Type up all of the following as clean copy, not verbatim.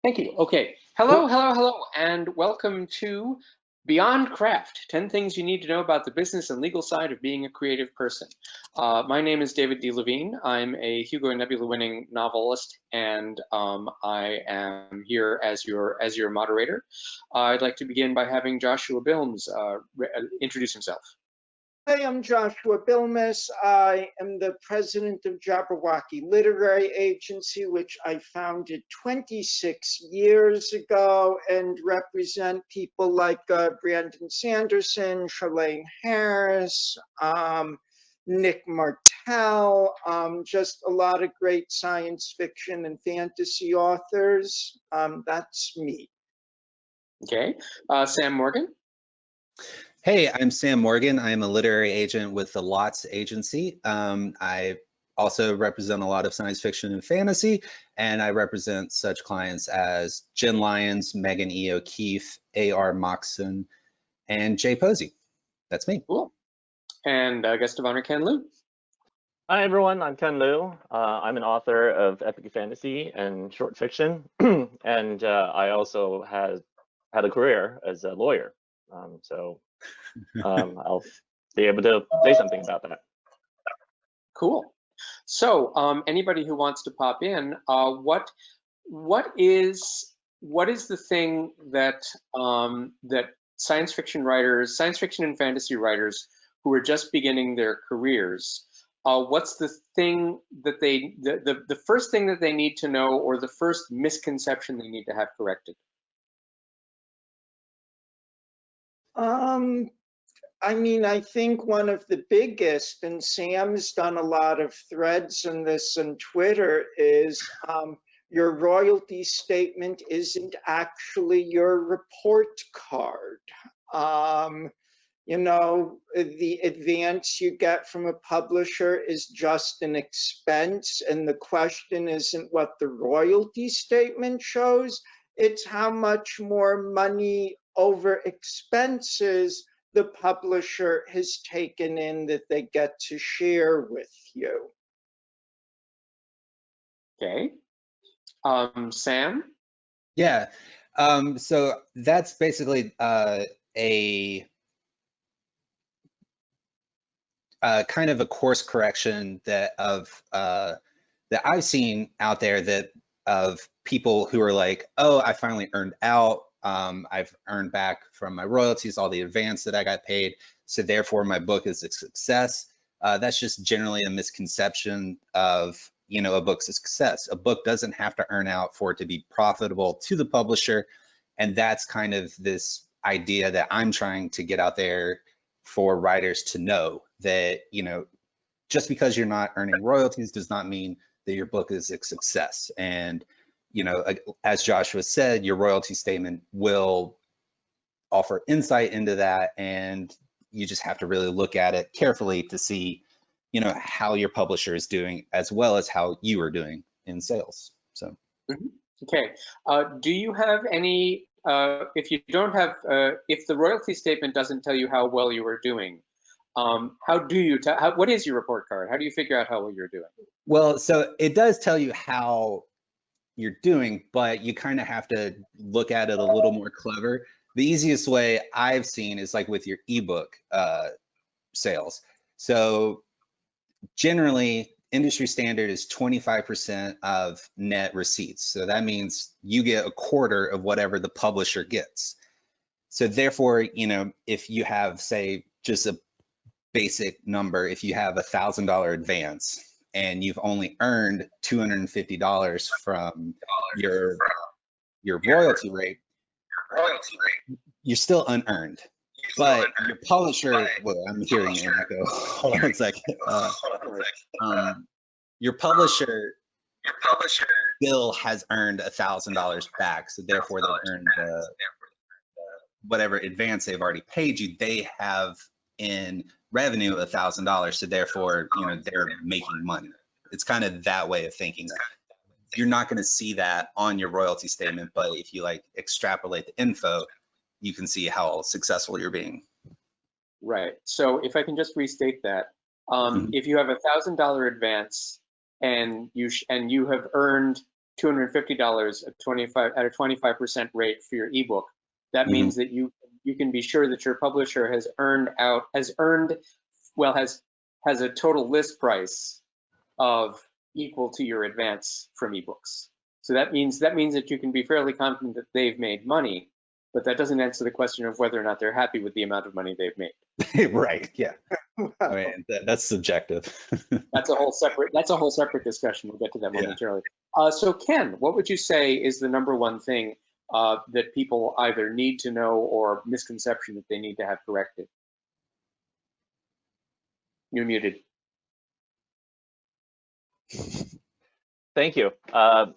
Thank you. Okay. Cool. Hello, and welcome to Beyond Craft 10 Things You Need to Know About the Business and Legal Side of Being a Creative Person. My name is David D. Levine. I'm a Hugo and Nebula winning novelist, and I am here as your moderator. I'd like to begin by having Joshua Bilms introduce himself. Hi, I'm Joshua Bilmes. I am the president of Jabberwocky Literary Agency, which I founded 26 years ago, and represent people like Brandon Sanderson, Shalane Harris, Nick Martell, just a lot of great science fiction and fantasy authors. That's me. Okay. Sam Morgan. Hey, I'm Sam Morgan. I'm a literary agent with the Lots Agency. I also represent a lot of science fiction and fantasy, and I represent such clients as Jen Lyons, Megan E. O'Keefe, A.R. Moxon, and Jay Posey. That's me. Cool. And guest of honor, Ken Liu. Hi everyone, I'm Ken Liu. I'm an author of epic fantasy and short fiction, and I also had a career as a lawyer. I'll be able to say something about that. Cool. So anybody who wants to pop in, what is the thing that that science fiction and fantasy writers who are just beginning their careers, what's the thing that the first thing that they need to know, or the first misconception they need to have corrected? I mean, I think one of the biggest, and Sam's done a lot of threads on this on Twitter, is your royalty statement isn't actually your report card. You know, the advance you get from a publisher is just an expense, and the question isn't what the royalty statement shows, it's how much more money over expenses the publisher has taken in that they get to share with you. Okay. Sam? Yeah. So that's basically a kind of a course correction that I've seen out there, that of people who are like, oh, I finally earned out. I've earned back from my royalties, all the advance that I got paid, so therefore my book is a success. That's just generally a misconception of, a book's a success. A book doesn't have to earn out for it to be profitable to the publisher, and that's kind of this idea that I'm trying to get out there for writers to know, that just because you're not earning royalties does not mean that your book is a success. And as Joshua said, your royalty statement will offer insight into that, and you just have to really look at it carefully to see how your publisher is doing, as well as how you are doing in sales. So Okay. Do you have any, if you don't have, if the royalty statement doesn't tell you how well you are doing, how do you tell, what is your report card? How do you figure out how well you're doing? Well, so it does tell you how you're doing, but you kind of have to look at it a little more clever. The easiest way I've seen is like with your ebook sales. So generally, industry standard is 25% of net receipts. So that means you get a quarter of whatever the publisher gets. So therefore, if you have, say, just a basic number, if you have $1,000 advance and you've only earned $250 from your royalty rate, you're still unearned. But your publisher, well, I'm hearing an echo. Hold on a second. Your publisher still has earned $1,000 back, so therefore they've earned whatever advance they've already paid you. They have in revenue $1,000, so therefore they're making money. It's kind of that way of thinking. You're not going to see that on your royalty statement, but if you like extrapolate the info, you can see how successful you're being. Right. So if I can just restate that, if you have $1,000 advance and you have earned $250 at a 25% rate for your ebook, that means that you can be sure that your publisher has a total list price of equal to your advance from ebooks. So that means that you can be fairly confident that they've made money, but that doesn't answer the question of whether or not they're happy with the amount of money they've made. Right. Yeah. I mean, that's subjective. That's a whole separate discussion. We'll get to that momentarily. So Ken, what would you say is the number one thing that people either need to know or misconception that they need to have corrected? You're muted. Thank you.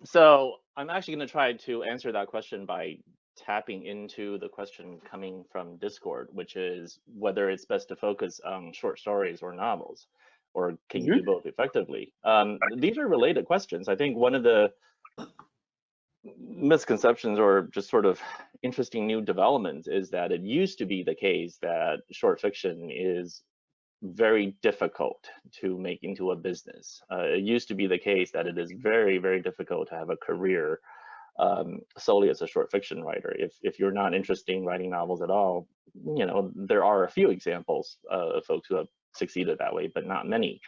So I'm actually going to try to answer that question by tapping into the question coming from Discord, which is whether it's best to focus on short stories or novels, or can you do both effectively? These are related questions. I think one of the misconceptions or just sort of interesting new developments is that it used to be the case that short fiction is very difficult to make into a business. It used to be the case that it is very, very difficult to have a career solely as a short fiction writer. If you're not interested in writing novels at all, you know, there are a few examples of folks who have succeeded that way, but not many.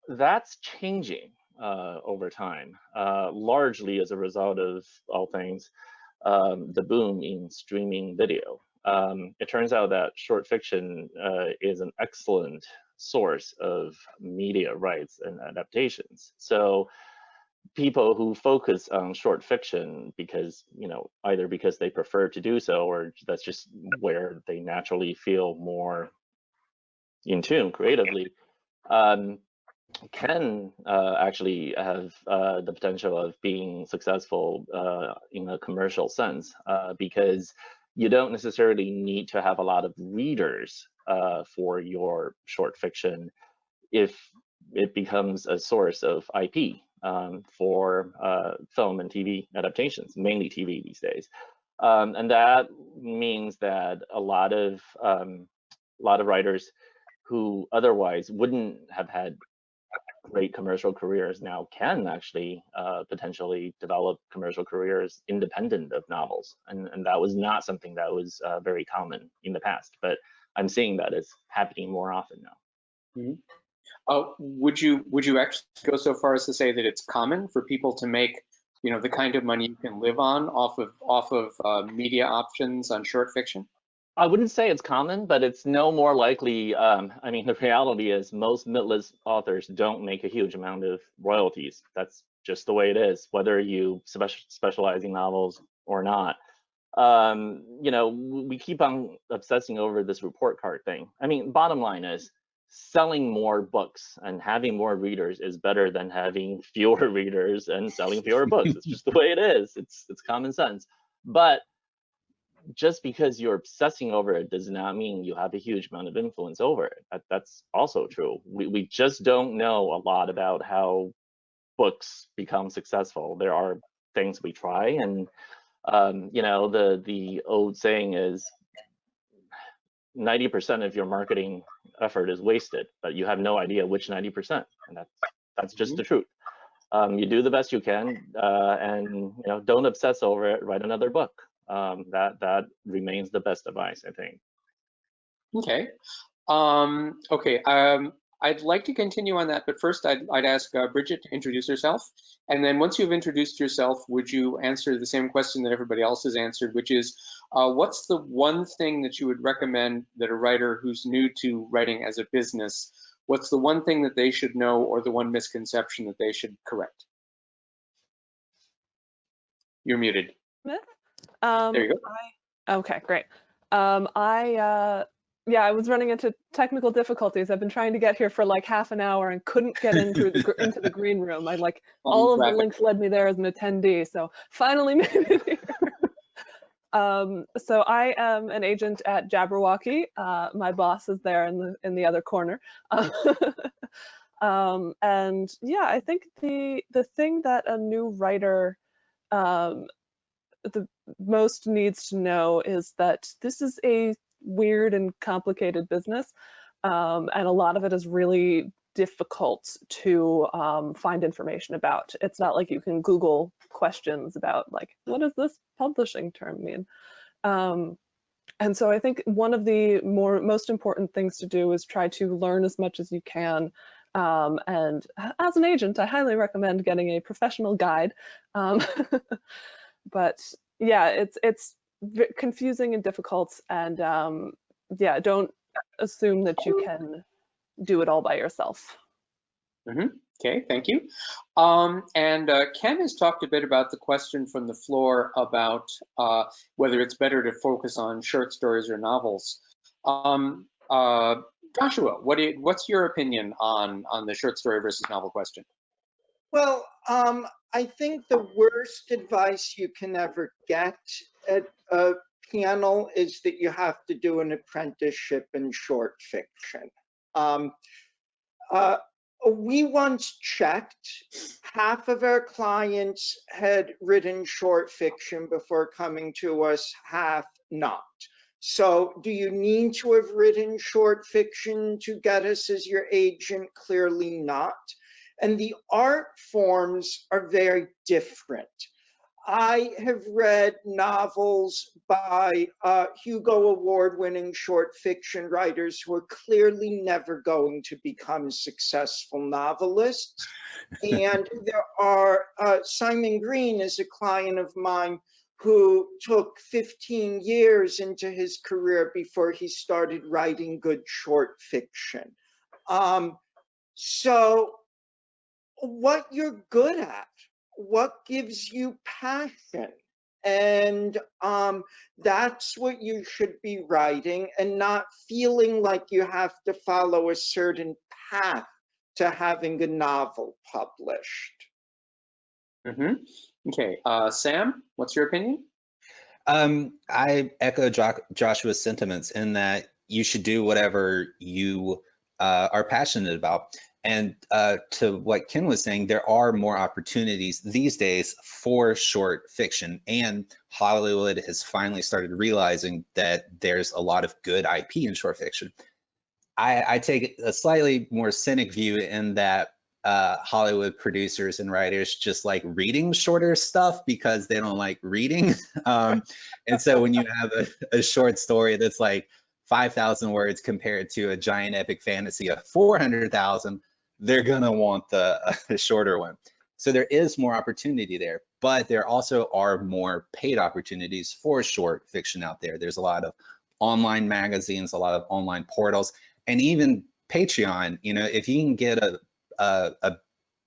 That's changing over time, largely as a result of all things the boom in streaming video. It turns out that short fiction is an excellent source of media rights and adaptations. So people who focus on short fiction because, you know, either because they prefer to do so or that's just where they naturally feel more in tune creatively, can actually have the potential of being successful in a commercial sense, because you don't necessarily need to have a lot of readers for your short fiction if it becomes a source of IP for film and TV adaptations, mainly TV these days. And that means that a lot of writers who otherwise wouldn't have had great commercial careers now can actually potentially develop commercial careers independent of novels, and that was not something that was very common in the past, but I'm seeing that it's happening more often now. Would you actually go so far as to say that it's common for people to make, you know, the kind of money you can live on off of media options on short fiction? I wouldn't say it's common, but it's no more likely. I mean, the reality is most mid-list authors don't make a huge amount of royalties. That's just the way it is, whether you specialize in novels or not. You know, we keep on obsessing over this report card thing. I mean, bottom line is selling more books and having more readers is better than having fewer readers and selling fewer books. It's just the way it is. It's common sense. But just because you're obsessing over it does not mean you have a huge amount of influence over it. That's also true. We just don't know a lot about how books become successful. There are things we try, and you know, the old saying is 90% of your marketing effort is wasted, but you have no idea which 90%, and that's just the truth. You do the best you can, and you know, don't obsess over it. Write another book. That remains the best advice, I think. Okay. I'd like to continue on that, but first I'd ask Bridget to introduce herself. And then once you've introduced yourself, would you answer the same question that everybody else has answered, which is, what's the one thing that you would recommend that a writer who's new to writing as a business, what's the one thing that they should know or the one misconception that they should correct? You're muted. Smith? There you go. Okay, great. Yeah, I was running into technical difficulties. I've been trying to get here for like half an hour and couldn't get into the green room. I like all of the links led me there as an attendee, so finally made it here. So I am an agent at Jabberwocky. My boss is there in the other corner. And yeah, I think the thing that a new writer the most needs to know is that this is a weird and complicated business, and a lot of it is really difficult to find information about. It's not like you can Google questions about like, what does this publishing term mean? And so I think one of the most important things to do is try to learn as much as you can. And as an agent, I highly recommend getting a professional guide. But yeah, it's confusing and difficult. And yeah, don't assume that you can do it all by yourself. Okay, thank you. And Ken has talked a bit about the question from the floor about whether it's better to focus on short stories or novels. Joshua, what's your opinion on the short story versus novel question? Well, I think the worst advice you can ever get at a panel is that you have to do an apprenticeship in short fiction. We once checked, half of our clients had written short fiction before coming to us, half not. So do you need to have written short fiction to get us as your agent? Clearly not. And the art forms are very different. I have read novels by Hugo Award-winning short fiction writers who are clearly never going to become successful novelists. And there are, Simon Green is a client of mine who took 15 years into his career before he started writing good short fiction. So what you're good at, what gives you passion, and that's what you should be writing, and not feeling like you have to follow a certain path to having a novel published. Okay, Sam, what's your opinion? I echo Joshua's sentiments in that you should do whatever you are passionate about. And to what Ken was saying, there are more opportunities these days for short fiction, and Hollywood has finally started realizing that there's a lot of good IP in short fiction. I take a slightly more cynic view in that Hollywood producers and writers just like reading shorter stuff because they don't like reading. And so when you have a short story that's like 5,000 words compared to a giant epic fantasy of 400,000, they're gonna want the shorter one. So there is more opportunity there, but there also are more paid opportunities for short fiction out there. There's a lot of online magazines, a lot of online portals, and even Patreon. You know, if you can get a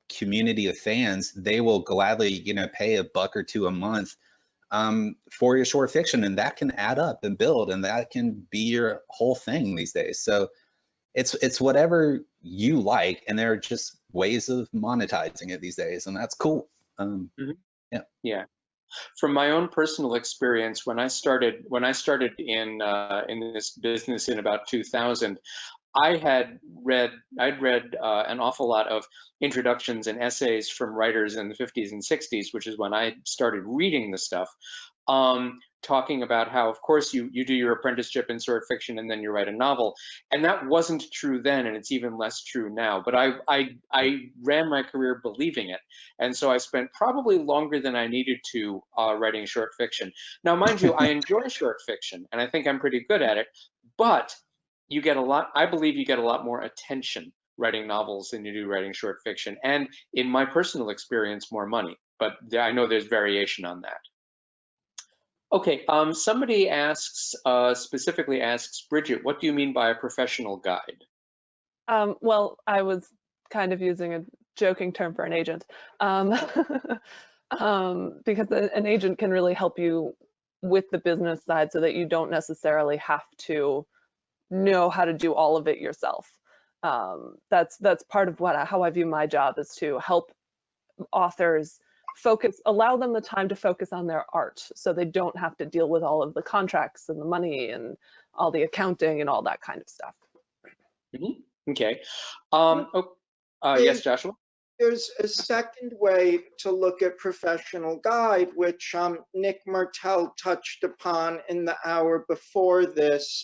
community of fans, they will gladly, you know, pay $1 or $2 a month for your short fiction, and that can add up and build, and that can be your whole thing these days. So it's whatever you like, and there are just ways of monetizing it these days, and that's cool. Yeah. From my own personal experience, when I started in this business in about 2000, I'd read an awful lot of introductions and essays from writers in the 50s and 60s, which is when I started reading the stuff, talking about how, of course, you do your apprenticeship in short fiction and then you write a novel. And that wasn't true then, and it's even less true now. But I ran my career believing it. And so I spent probably longer than I needed to writing short fiction. Now, mind you, I enjoy short fiction, and I think I'm pretty good at it, but you get a lot, I believe you get a lot more attention writing novels than you do writing short fiction. And in my personal experience, more money. But I know there's variation on that. Okay, somebody specifically asks, Bridget, what do you mean by a professional guide? Well, I was kind of using a joking term for an agent, because an agent can really help you with the business side so that you don't necessarily have to know how to do all of it yourself. That's part of how I view my job, is to help authors allow them the time to focus on their art, so they don't have to deal with all of the contracts and the money and all the accounting and all that kind of stuff. Okay. Yes, Joshua? There's a second way to look at professional guide, which Nick Martell touched upon in the hour before this.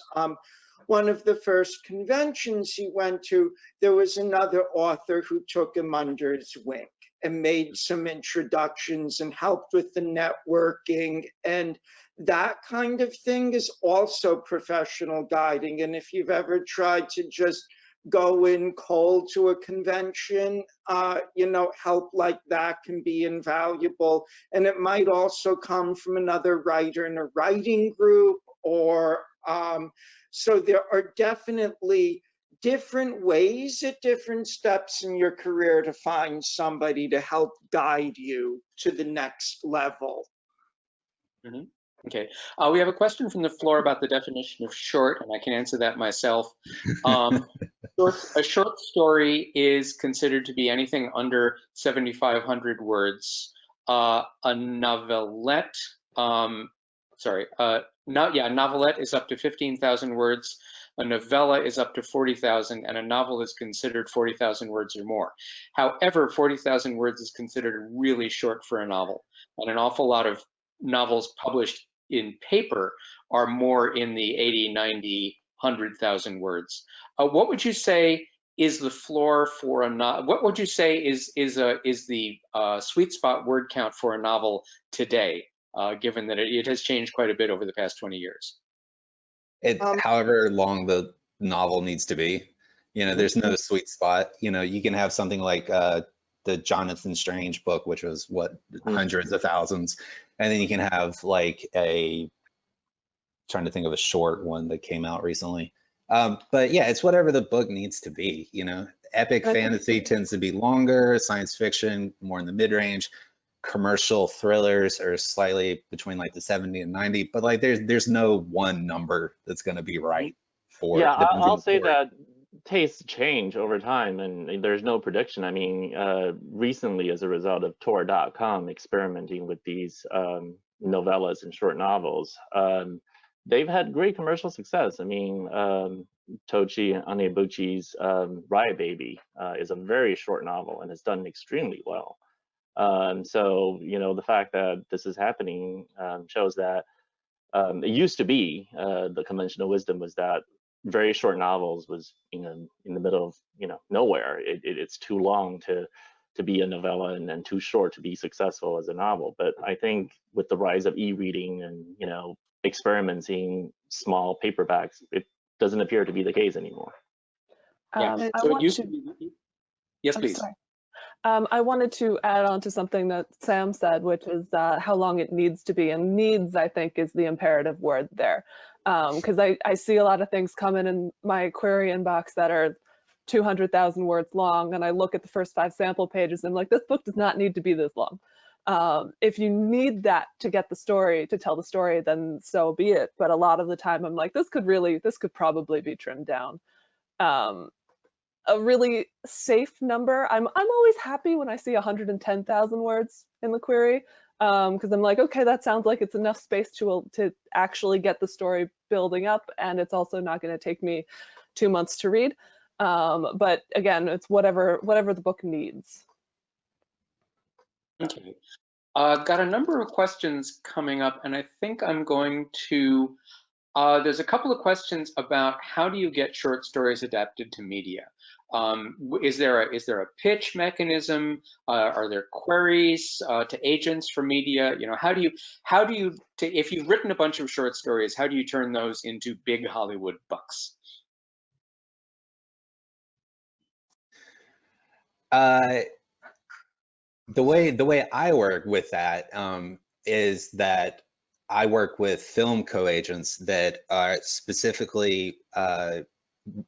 one of the first conventions he went to, there was another author who took him under his wing and made some introductions and helped with the networking. And that kind of thing is also professional guiding. And if you've ever tried to just go in cold to a convention, help like that can be invaluable. And it might also come from another writer in a writing group, or so there are definitely different ways at different steps in your career to find somebody to help guide you to the next level. Mm-hmm. Okay, we have a question from the floor about the definition of short, and I can answer that myself. A short story is considered to be anything under 7,500 words. A novelette, novelette is up to 15,000 words. A novella is up to 40,000, and a novel is considered 40,000 words or more. However, 40,000 words is considered really short for a novel, and an awful lot of novels published in paper are more in the 80, 90, 100,000 words. What would you say is the floor for a novel? What would you say is the sweet spot word count for a novel today, given that it has changed quite a bit over the past 20 years? However long the novel needs to be. There's no sweet spot. You can have something like the Jonathan Strange book, which was hundreds of thousands, and then you can have like trying to think of a short one that came out recently. But yeah, it's whatever the book needs to be. Epic fantasy tends to be longer, science fiction more in the mid-range, commercial thrillers are slightly between like the 70 and 90, but like there's no one number that's going to be right for. Yeah, I'll say that tastes change over time, and there's no prediction. I mean, recently, as a result of Tor.com experimenting with these novellas and short novels, they've had great commercial success. I mean, Tochi Onyebuchi's Riot Baby is a very short novel and has done extremely well. So, the fact that this is happening shows that it used to be the conventional wisdom was that very short novels was in the middle of nowhere. It's too long to be a novella and too short to be successful as a novel. But I think with the rise of e-reading and experimenting small paperbacks, it doesn't appear to be the case anymore. Yeah. So it used to be. Yes, please. Sorry. I wanted to add on to something that Sam said, which is how long it needs to be. And needs, I think, is the imperative word there. Because I see a lot of things coming in my query inbox that are 200,000 words long. And I look at the first 5 sample pages and I'm like, this book does not need to be this long. If you need that to get the story, to tell the story, then so be it. But a lot of the time I'm like, this could probably be trimmed down. A really safe number. I'm always happy when I see 110,000 words in the query, because I'm like, okay, that sounds like it's enough space to actually get the story building up, and it's also not going to take me 2 months to read. But again, it's whatever the book needs. Okay. Got a number of questions coming up, and I think I'm going to. There's a couple of questions about how do you get short stories adapted to media? Is there a pitch mechanism? Are there queries to agents for media? How do you if you've written a bunch of short stories, how do you turn those into big Hollywood bucks? The way I work with that is that I work with film co-agents that are specifically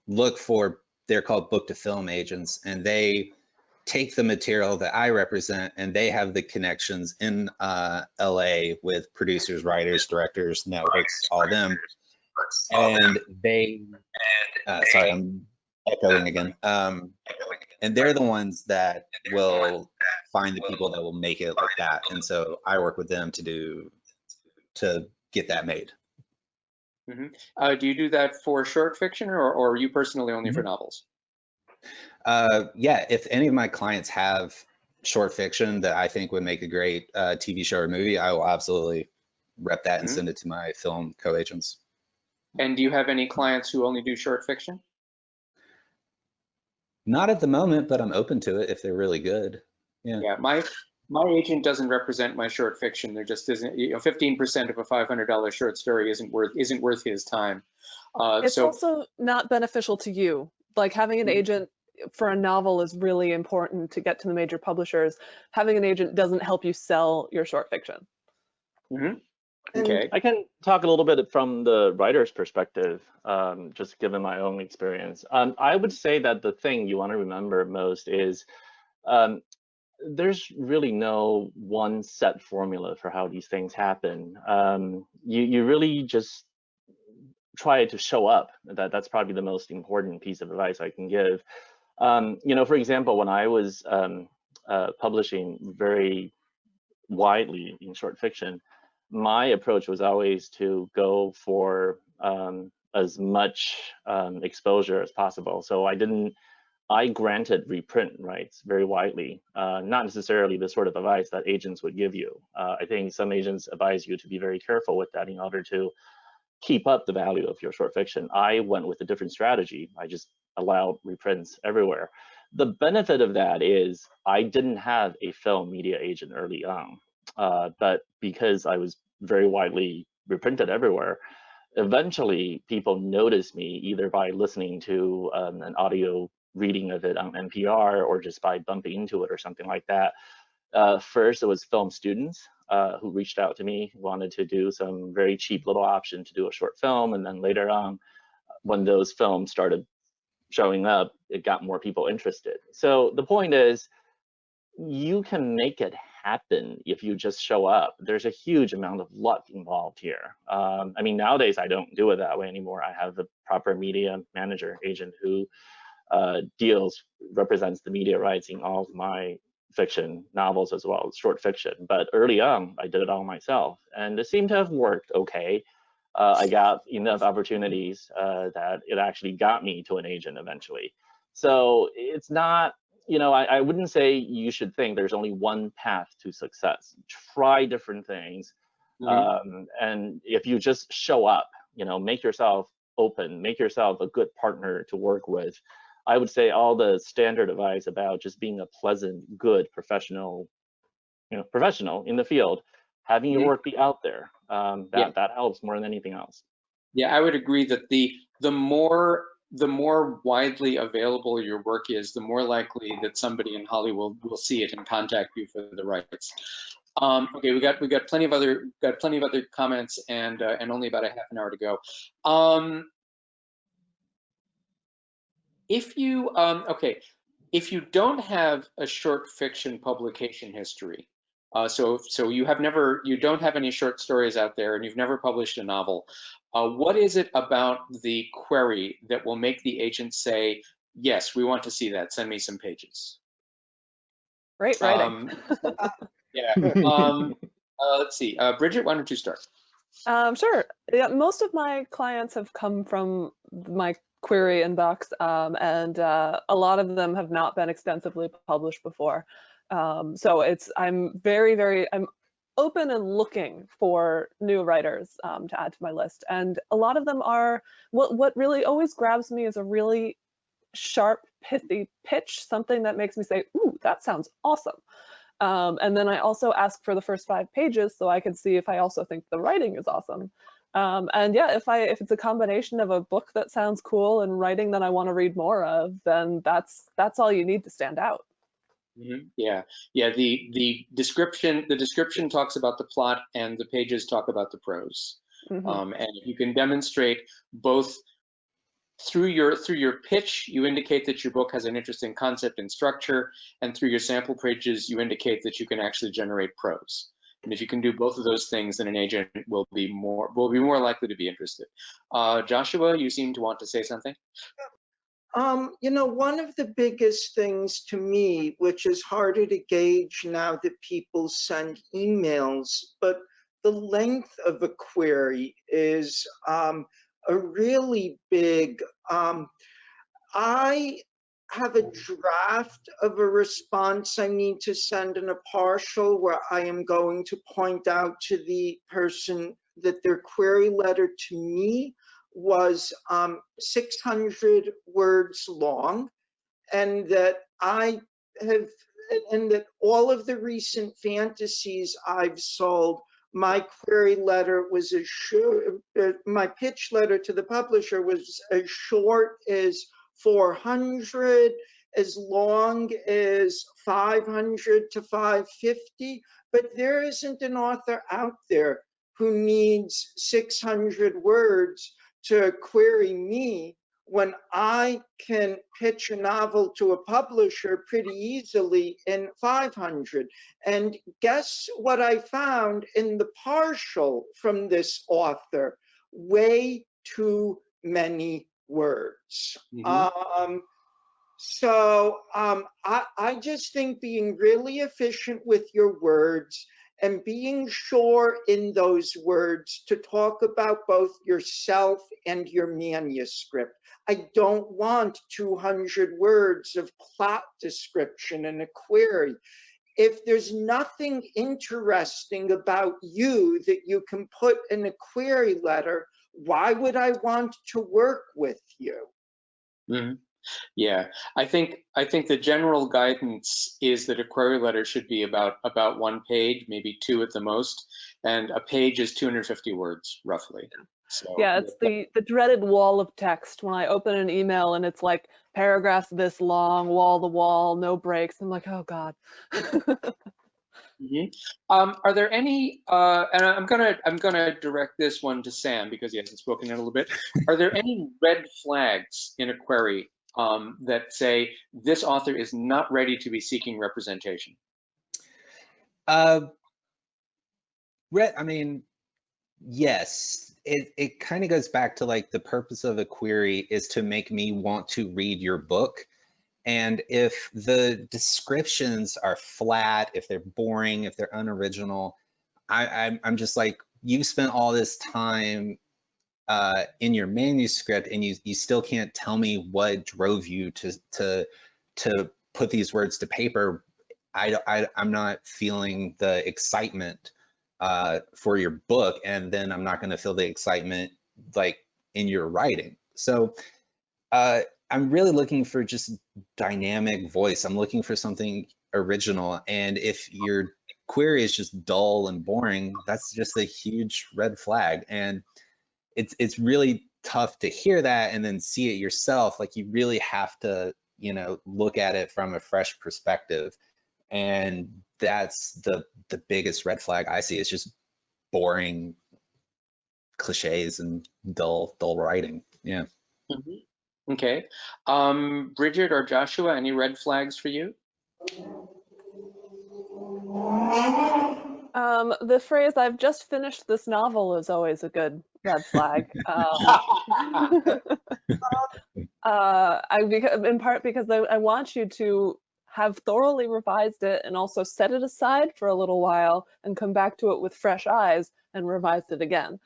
look for, they're called book to film agents, and they take the material that I represent and they have the connections in LA with producers, writers, directors, networks, all them. And they, sorry, I'm echoing again. And they're the ones that will find the people that will make it like that. And so I work with them to get that made. Mm-hmm. Do you do that for short fiction or you personally only for novels? Yeah, if any of my clients have short fiction that I think would make a great TV show or movie, I will absolutely rep that and send it to my film co-agents. And do you have any clients who only do short fiction? Not at the moment, but I'm open to it if they're really good. Yeah. Yeah, my agent doesn't represent my short fiction. There just isn't, 15% of a $500 short story isn't worth his time. It's So also not beneficial to you. Like having an agent for a novel is really important to get to the major publishers. Having an agent doesn't help you sell your short fiction. Okay. I can talk a little bit from the writer's perspective, just given my own experience. I would say that the thing you want to remember most is there's really no one set formula for how these things happen. You really just try to show up. That's probably the most important piece of advice I can give. For example, when I was publishing very widely in short fiction, my approach was always to go for as much exposure as possible. So I granted reprint rights very widely, not necessarily the sort of advice that agents would give you. I think some agents advise you to be very careful with that in order to keep up the value of your short fiction. I went with a different strategy. I just allowed reprints everywhere. The benefit of that is I didn't have a film media agent early on, but because I was very widely reprinted everywhere, eventually people noticed me either by listening to an audio reading of it on NPR or just by bumping into it or something like that. First, it was film students who reached out to me, wanted to do some very cheap little option to do a short film. And then later on, when those films started showing up, it got more people interested. So the point is, you can make it happen if you just show up. There's a huge amount of luck involved here. I mean, nowadays I don't do it that way anymore. I have a proper media manager agent who represents the media rights in all of my fiction novels as well as short fiction. But early on, I did it all myself, and it seemed to have worked okay. I got enough opportunities that it actually got me to an agent eventually. So it's not, I wouldn't say you should think there's only one path to success. Try different things. And if you just show up, make yourself open, make yourself a good partner to work with. I would say all the standard advice about just being a pleasant, good professional in the field, having your work be out there, that helps more than anything else. Yeah, I would agree that the more widely available your work is, the more likely that somebody in Hollywood will see it and contact you for the rights. Okay, we got plenty of other comments and only about a half an hour to go. If you if you don't have a short fiction publication history, so you don't have any short stories out there and you've never published a novel, what is it about the query that will make the agent say, yes, we want to see that, send me some pages? Great writing. Yeah. Let's see. Bridget, why don't you start? Sure. Yeah, most of my clients have come from my query inbox, and a lot of them have not been extensively published before. So I'm I'm open and looking for new writers to add to my list. And a lot of them are, what really always grabs me is a really sharp, pithy pitch, something that makes me say, ooh, that sounds awesome. And then I also ask for the first 5 pages so I can see if I also think the writing is awesome. And yeah, if it's a combination of a book that sounds cool and writing that I want to read more of, then that's all you need to stand out. Yeah. The description talks about the plot and the pages talk about the prose. And if you can demonstrate both through your pitch, you indicate that your book has an interesting concept and structure, and through your sample pages, you indicate that you can actually generate prose. And if you can do both of those things, then an agent will be more likely to be interested. Joshua, you seem to want to say something. One of the biggest things to me, which is harder to gauge now that people send emails, but the length of a query is a really big. I have a draft of a response I need to send in a partial where I am going to point out to the person that their query letter to me was 600 words long, and that I have, and that all of the recent fantasies I've sold, my query letter was as short, my pitch letter to the publisher was as short as 400, as long as 500 to 550, but there isn't an author out there who needs 600 words to query me when I can pitch a novel to a publisher pretty easily in 500. And guess what I found in the partial from this author? Way too many words. I just think being really efficient with your words and being sure in those words to talk about both yourself and your manuscript. I don't want 200 words of plot description in a query. If there's nothing interesting about you that you can put in a query letter, why would I want to work with you? Mm-hmm. Yeah, I think the general guidance is that a query letter should be about 1 page, maybe 2 at the most, and a page is 250 words roughly. So yeah, it's the dreaded wall of text when I open an email and it's like paragraphs this long, wall to wall, no breaks. I'm like, oh God. Are there any? And I'm gonna direct this one to Sam because he hasn't spoken in a little bit. Are there any red flags in a query that say this author is not ready to be seeking representation? I mean, yes. It kind of goes back to like the purpose of a query is to make me want to read your book. And if the descriptions are flat, if they're boring, if they're unoriginal, I'm just like, you spent all this time in your manuscript and you still can't tell me what drove you to put these words to paper. I'm not feeling the excitement for your book, and then I'm not going to feel the excitement like in your writing. So I'm really looking for just dynamic voice. I'm looking for something original. And if your query is just dull and boring, that's just a huge red flag. And it's really tough to hear that and then see it yourself. Like you really have to, look at it from a fresh perspective. And that's the biggest red flag I see. It's just boring cliches and dull writing. Yeah. Okay. Bridget or Joshua, any red flags for you? The phrase "I've just finished this novel" is always a good red flag. In part because I want you to have thoroughly revised it and also set it aside for a little while and come back to it with fresh eyes and revise it again.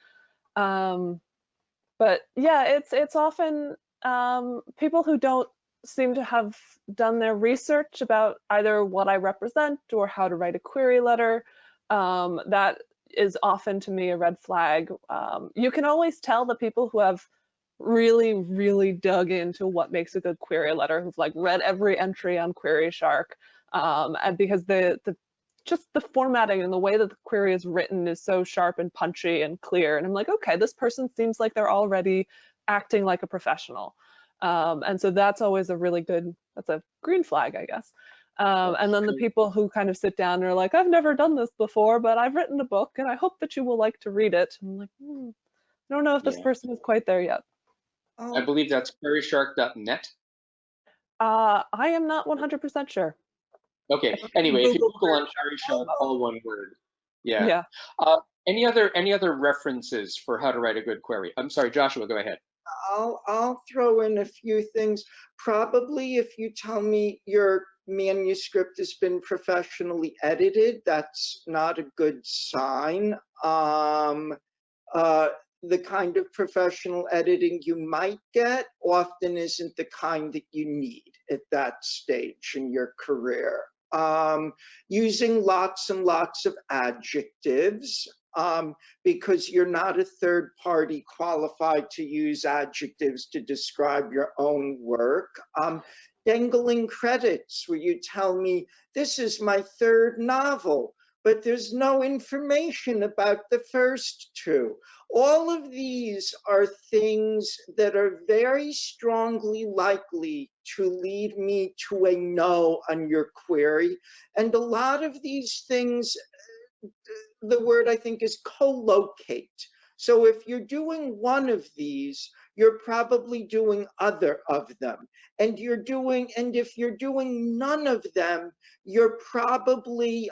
But yeah, it's often people who don't seem to have done their research about either what I represent or how to write a query letter. That is often to me a red flag. You can always tell the people who have really, really dug into what makes a good query letter, who've like read every entry on Query Shark, and because just the formatting and the way that the query is written is so sharp and punchy and clear. And I'm like, okay, this person seems like they're already acting like a professional. And so that's always that's a green flag, I guess. And then the people who kind of sit down and are like, I've never done this before, but I've written a book and I hope that you will like to read it. And I'm like, I don't know if this person is quite there yet. I believe that's queryshark.net. I am not 100% sure. Okay. Anyway, if you Google on Query Shark, all one word. Yeah. Any other references for how to write a good query? I'm sorry, Joshua, go ahead. I'll throw in a few things. Probably if you tell me your manuscript has been professionally edited, that's not a good sign. The kind of professional editing you might get often isn't the kind that you need at that stage in your career. Using lots and lots of adjectives. because you're not a third party qualified to use adjectives to describe your own work. Dangling credits where you tell me, this is my third novel, but there's no information about the first two. All of these are things that are very strongly likely to lead me to a no on your query. And a lot of these things, the word I think is co-locate. So if you're doing one of these, you're probably doing other of them. And if you're doing none of them, you're probably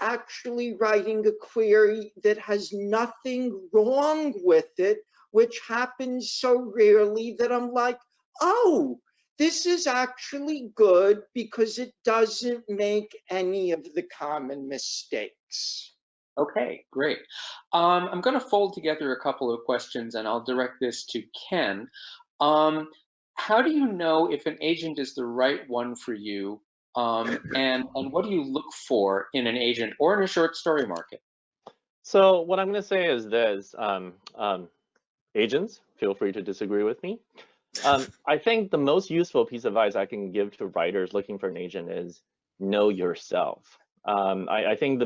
actually writing a query that has nothing wrong with it, which happens so rarely that I'm like, oh, this is actually good because it doesn't make any of the common mistakes. Okay, great. I'm going to fold together a couple of questions and I'll direct this to Ken. How do you know if an agent is the right one for you? And what do you look for in an agent or in a short story market? So what I'm going to say is this, agents, feel free to disagree with me. I think the most useful piece of advice I can give to writers looking for an agent is know yourself. I think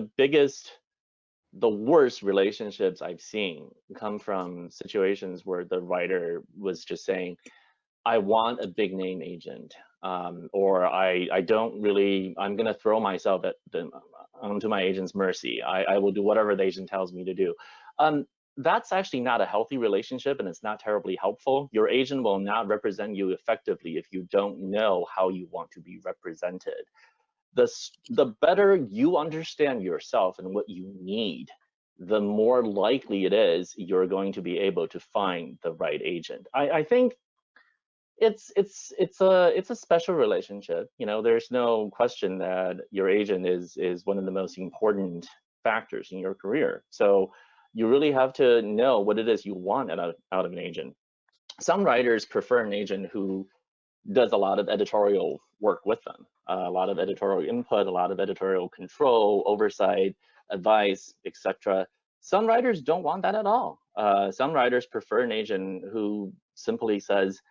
the worst relationships I've seen come from situations where the writer was just saying, I want a big name agent, or I don't really, I'm going to throw myself onto my agent's mercy. I will do whatever the agent tells me to do. That's actually not a healthy relationship, and it's not terribly helpful. Your agent will not represent you effectively if you don't know how you want to be represented. The better you understand yourself and what you need, the more likely it is you're going to be able to find the right agent. I think it's a special relationship. You know, there's no question that your agent is one of the most important factors in your career. So you really have to know what it is you want out of an agent. Some writers prefer an agent who does a lot of editorial work with them, a lot of editorial input, a lot of editorial control, oversight, advice, etc. Some writers don't want that at all. Some writers prefer an agent who simply says,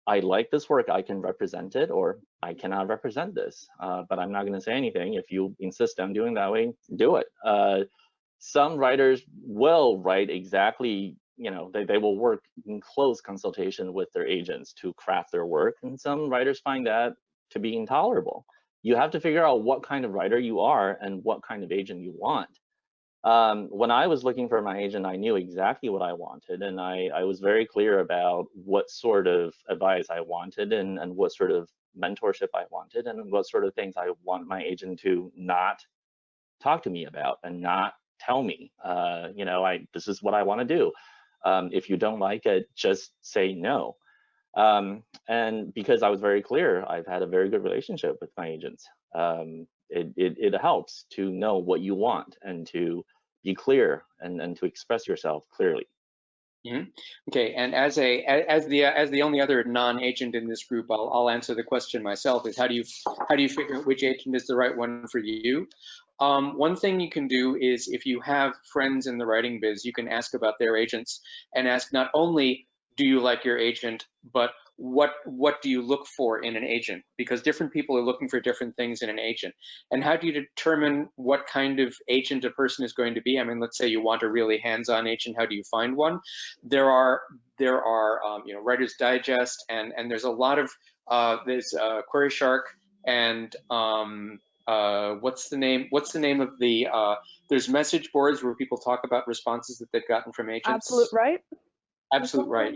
I like this work, I can represent it, or I cannot represent this, but I'm not going to say anything. If you insist on doing that way, do it. Some writers will write exactly, you know, they will work in close consultation with their agents to craft their work, and some writers find that to be intolerable. You have to figure out what kind of writer you are and what kind of agent you want. When I was looking for my agent, I knew exactly what I wanted, and I was very clear about what sort of advice I wanted and what sort of mentorship I wanted and what sort of things I want my agent to not talk to me about and not tell me, you know, this is what I want to do. If you don't like it, just say no. And because I was very clear, I've had a very good relationship with my agents. It helps to know what you want and to be clear and to express yourself clearly. Mm-hmm. Okay, and as the only other non-agent in this group, I'll answer the question myself. Is how do you figure out which agent is the right one for you? One thing you can do is if you have friends in the writing biz, you can ask about their agents and ask not only do you like your agent, but what do you look for in an agent? Because different people are looking for different things in an agent. And how do you determine what kind of agent a person is going to be? I mean, let's say you want a really hands-on agent. How do you find one? There are you know, Writer's Digest, and there's a lot of there's Query Shark and what's the name of the there's message boards where people talk about responses that they've gotten from agents. Absolute Right. Absolute Right,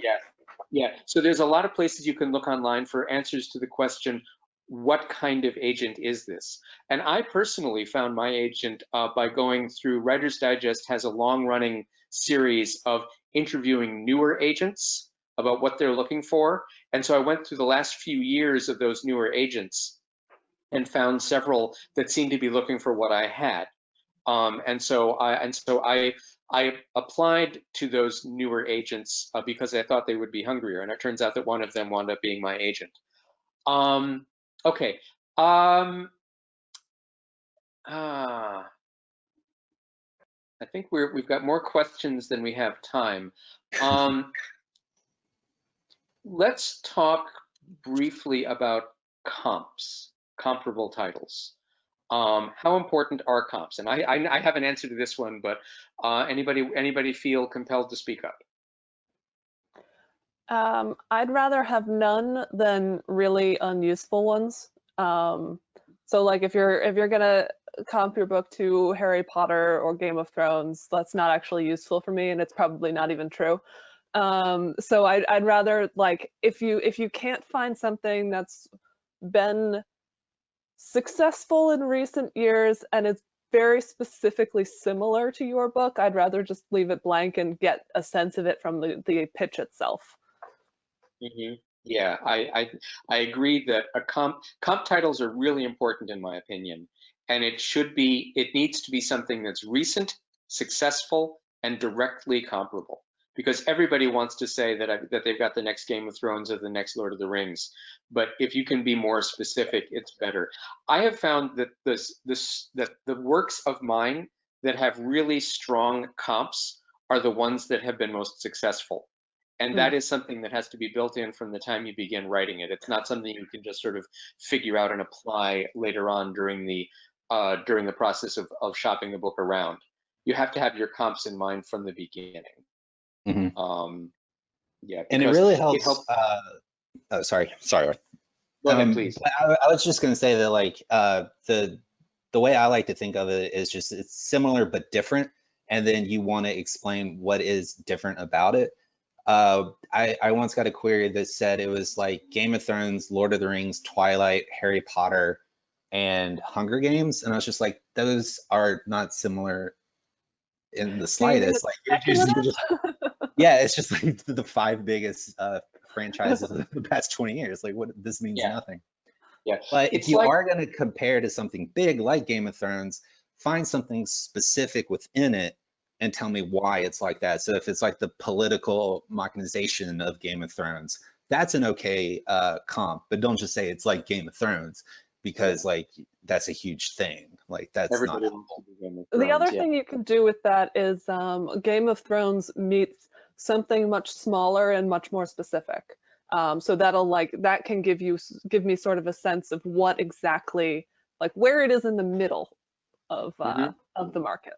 yeah. So there's a lot of places you can look online for answers to the question, what kind of agent is this? And I personally found my agent by going through Writer's Digest has a long-running series of interviewing newer agents about what they're looking for. And so I went through the last few years of those newer agents and found several that seemed to be looking for what I had. And so I applied to those newer agents because I thought they would be hungrier, and it turns out that one of them wound up being my agent. Okay. I think we've got more questions than we have time. Let's talk briefly about comps, comparable titles. How important are comps? And I have an answer to this one, but anybody feel compelled to speak up? I'd rather have none than really unuseful ones. So like if you're gonna comp your book to Harry Potter or Game of Thrones, that's not actually useful for me, and it's probably not even true. So I'd rather, like, if you can't find something that's been successful in recent years and it's very specifically similar to your book, I'd rather just leave it blank and get a sense of it from the pitch itself. Yeah, I agree that comp titles are really important in my opinion, and it needs to be something that's recent, successful, and directly comparable. Because everybody wants to say that they've got the next Game of Thrones or the next Lord of the Rings, but if you can be more specific, it's better. I have found that that the works of mine that have really strong comps are the ones that have been most successful. And that is something that has to be built in from the time you begin writing it. It's not something you can just sort of figure out and apply later on during the process of shopping the book around. You have to have your comps in mind from the beginning. Yeah, and it really helps. It helps. Oh, sorry. Go ahead, please. I was just going to say that, like, the way I like to think of it is just it's similar but different, and then you want to explain what is different about it. I once got a query that said it was like Game of Thrones, Lord of the Rings, Twilight, Harry Potter, and Hunger Games, and I was just like, those are not similar in the slightest. Like, yeah, it's just like the 5 biggest franchises of the past 20 years. Like, what, this means nothing. Yeah, but if you are going to compare to something big like Game of Thrones, find something specific within it and tell me why it's like that. So if it's like the political mechanization of Game of Thrones, that's an okay comp, but don't just say it's like Game of Thrones, because like that's a huge thing. Like, that's everybody not helpful. The other thing you can do with that is Game of Thrones meets something much smaller and much more specific. So that can give me sort of a sense of what exactly, like, where it is in the middle of the market.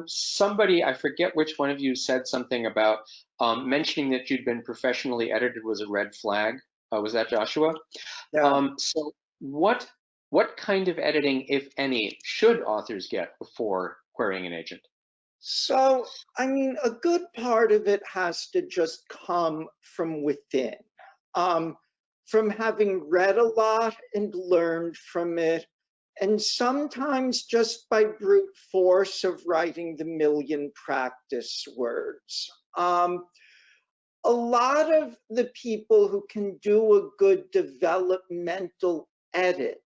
Somebody, I forget which one of you, said something about mentioning that you'd been professionally edited was a red flag. Was that Joshua? Yeah. So what kind of editing, if any, should authors get before querying an agent? So, I mean, a good part of it has to just come from within, from having read a lot and learned from it, and sometimes just by brute force of writing the million practice words. A lot of the people who can do a good developmental edit,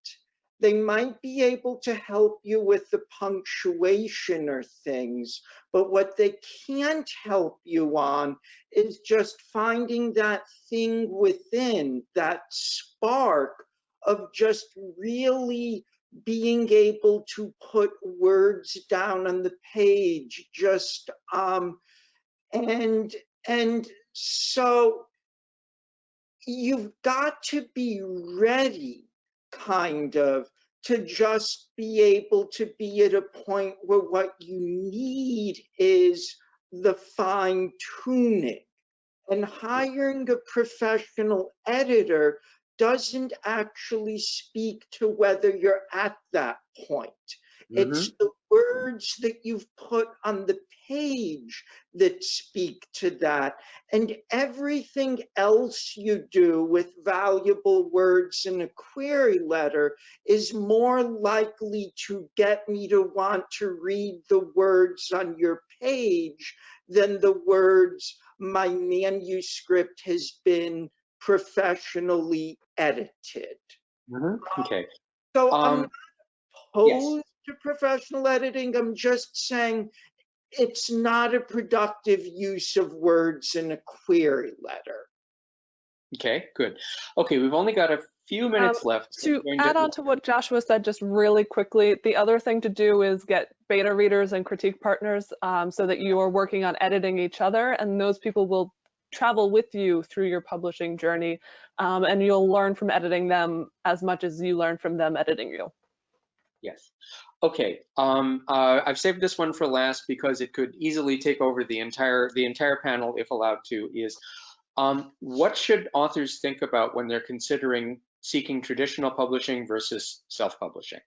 they might be able to help you with the punctuation or things, but what they can't help you on is just finding that thing within, that spark of just really being able to put words down on the page, just and so you've got to be ready, kind of, to just be able to be at a point where what you need is the fine tuning. And hiring a professional editor doesn't actually speak to whether you're at that point. It's the words that you've put on the page that speak to that. And everything else you do with valuable words in a query letter is more likely to get me to want to read the words on your page than the words "my manuscript has been professionally edited." Okay. So I'm not opposed to professional editing. I'm just saying it's not a productive use of words in a query letter. Okay, good. Okay, we've only got a Few minutes left. So To I'm going add on to what Joshua said, just really quickly, the other thing to do is get beta readers and critique partners so that you are working on editing each other, and those people will travel with you through your publishing journey, and you'll learn from editing them as much as you learn from them editing you. Yes. Okay. I've saved this one for last because it could easily take over the entire panel if allowed to. Is what should authors think about when they're considering seeking traditional publishing versus self-publishing?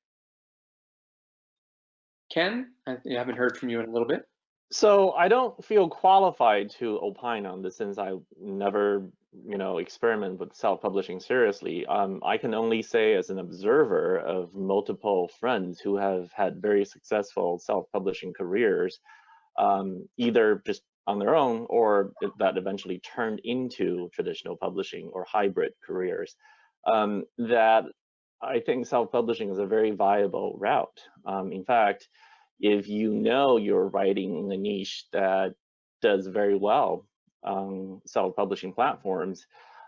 Ken, I haven't heard from you in a little bit. So I don't feel qualified to opine on this since I never, experiment with self-publishing seriously. I can only say as an observer of multiple friends who have had very successful self-publishing careers, either just on their own or that eventually turned into traditional publishing or hybrid careers, that I think self-publishing is a very viable route. In fact, if you know you're writing in a niche that does very well on self-publishing platforms,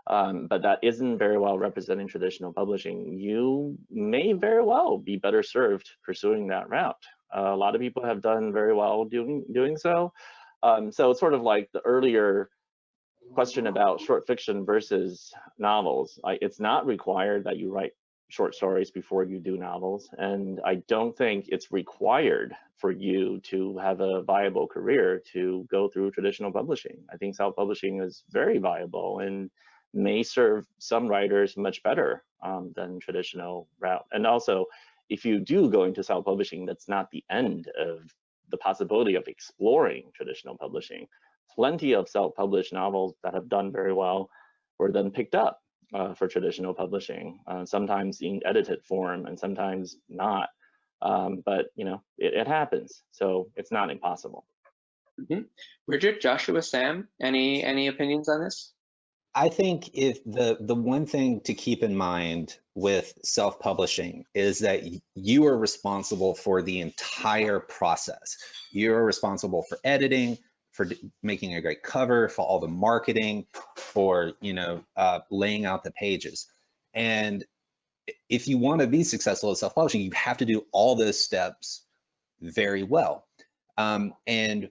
but that isn't very well represented in traditional publishing, you may very well be better served pursuing that route. A lot of people have done very well doing so. So it's sort of like the earlier question about short fiction versus novels. It's not required that you write short stories before you do novels, and I don't think it's required for you to have a viable career to go through traditional publishing. I think self-publishing is very viable and may serve some writers much better than traditional route. And also, if you do go into self-publishing, that's not the end of the possibility of exploring traditional publishing. Plenty of self-published novels that have done very well were then picked up for traditional publishing, sometimes in edited form and sometimes not. But it happens, so it's not impossible. Mm-hmm. Bridget, Joshua, Sam, any opinions on this? I think if the one thing to keep in mind with self-publishing is that you are responsible for the entire process. You're responsible for editing, for making a great cover, for all the marketing, for laying out the pages. And if you want to be successful at self-publishing, you have to do all those steps very well. And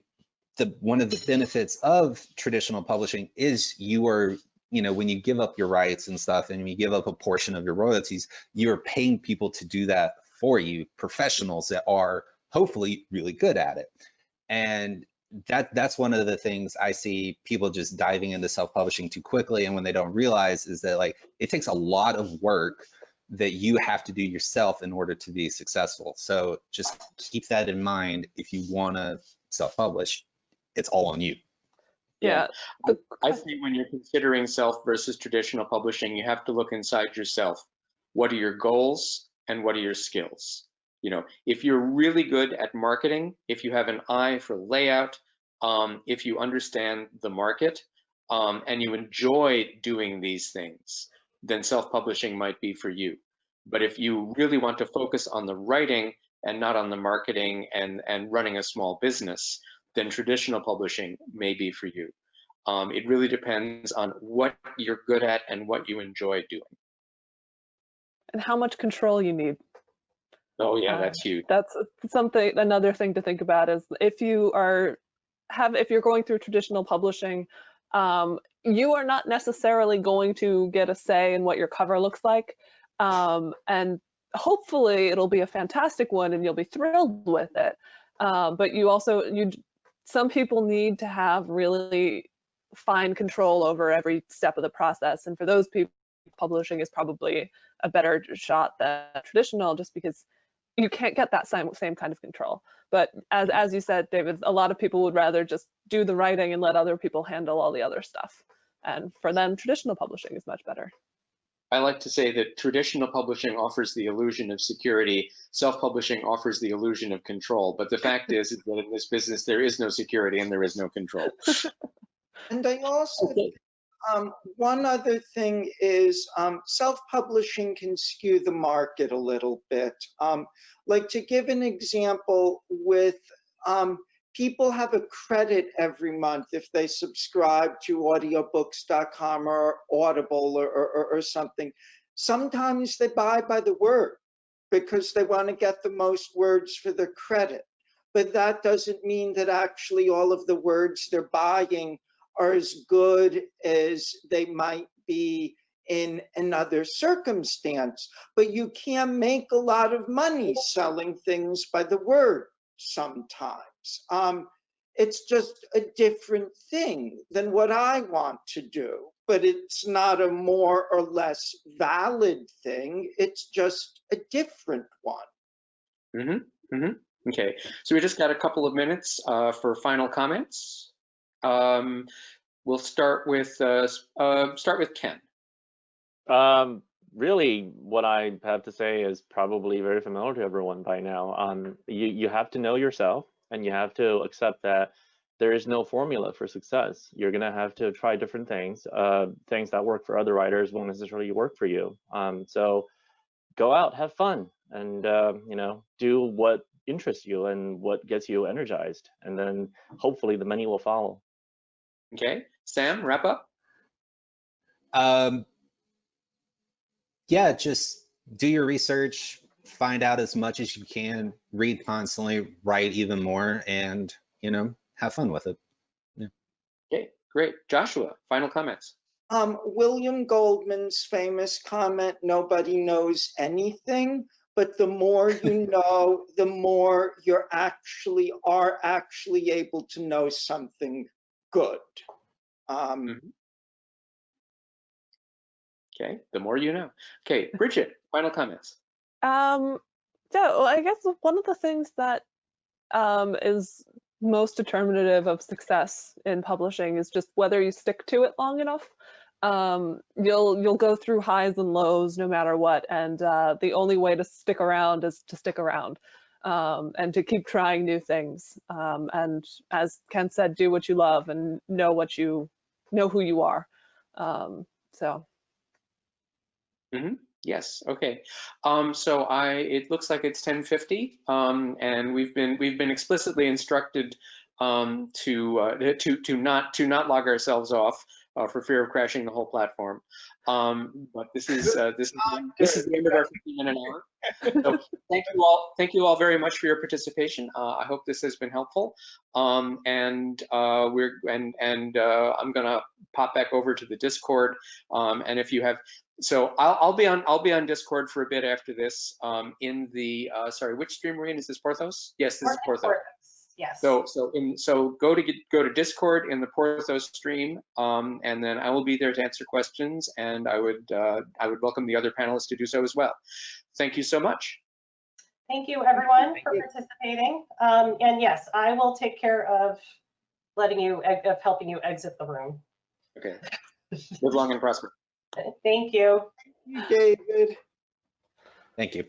one of the benefits of traditional publishing is you are, when you give up your rights and stuff and you give up a portion of your royalties, you're paying people to do that for you, professionals that are hopefully really good at it. And that's one of the things I see people just diving into self-publishing too quickly, and when they don't realize is that it takes a lot of work that you have to do yourself in order to be successful. So just keep that in mind if you want to self-publish. It's all on you. Yeah. I think when you're considering self versus traditional publishing, you have to look inside yourself. What are your goals and what are your skills? If you're really good at marketing, if you have an eye for layout, if you understand the market, and you enjoy doing these things, then self-publishing might be for you. But if you really want to focus on the writing and not on the marketing and running a small business, then traditional publishing may be for you. It really depends on what you're good at and what you enjoy doing. And how much control you need. Oh yeah, that's huge. That's another thing to think about is if you're going through traditional publishing, you are not necessarily going to get a say in what your cover looks like. And hopefully it'll be a fantastic one and you'll be thrilled with it. But some people need to have really fine control over every step of the process. And for those people, publishing is probably a better shot than traditional, just because you can't get that same kind of control. But as you said, David, a lot of people would rather just do the writing and let other people handle all the other stuff. And for them, traditional publishing is much better. I like to say that traditional publishing offers the illusion of security, self-publishing offers the illusion of control. But the fact is that in this business, there is no security and there is no control. And I also think one other thing is self-publishing can skew the market a little bit. Like to give an example with people have a credit every month if they subscribe to audiobooks.com or Audible or something. Sometimes they buy by the word because they want to get the most words for their credit. But that doesn't mean that actually all of the words they're buying are as good as they might be in another circumstance. But you can make a lot of money selling things by the word sometimes. It's just a different thing than what I want to do, but it's not a more or less valid thing. It's just a different one. Okay, so we just got a couple of minutes for final comments. We'll start with Ken. Really, what I have to say is probably very familiar to everyone by now. You have to know yourself, and you have to accept that there is no formula for success. You're gonna have to try different things. Things that work for other writers won't necessarily work for you. So go out, have fun, and you know, do what interests you and what gets you energized, and then hopefully the money will follow. Okay, Sam, wrap up. Yeah, just do your research, find out as much as you can, read constantly, write even more, and, you know, have fun with it. Yeah. Okay, great. Joshua, final comments. William Goldman's famous comment, nobody knows anything, but the more you know, the more you are actually able to know something good. Okay, the more you know. Okay, Bridget, final comments. Yeah, well, I guess one of the things that is most determinative of success in publishing is just whether you stick to it long enough. You'll go through highs and lows no matter what, and the only way to stick around is to stick around and to keep trying new things. And as Ken said, do what you love and know who you are. So. Yes. Okay. So it looks like it's 10:50, and we've been explicitly instructed to not log ourselves off for fear of crashing the whole platform. But this is the end of our 15-minute hour. So thank you all very much for your participation. I hope this has been helpful. And I'm gonna pop back over to the Discord. And if you have, so I'll be on Discord for a bit after this. In the sorry, which stream we're in? Is this Porthos? Yes, this is Porthos. Yes. So go to Discord in the Porthos stream, and then I will be there to answer questions, and I would welcome the other panelists to do so as well. Thank you so much. Thank you everyone for participating. And yes, I will take care of helping you exit the room. Okay. Live long and prosper. Thank you. David. Thank you.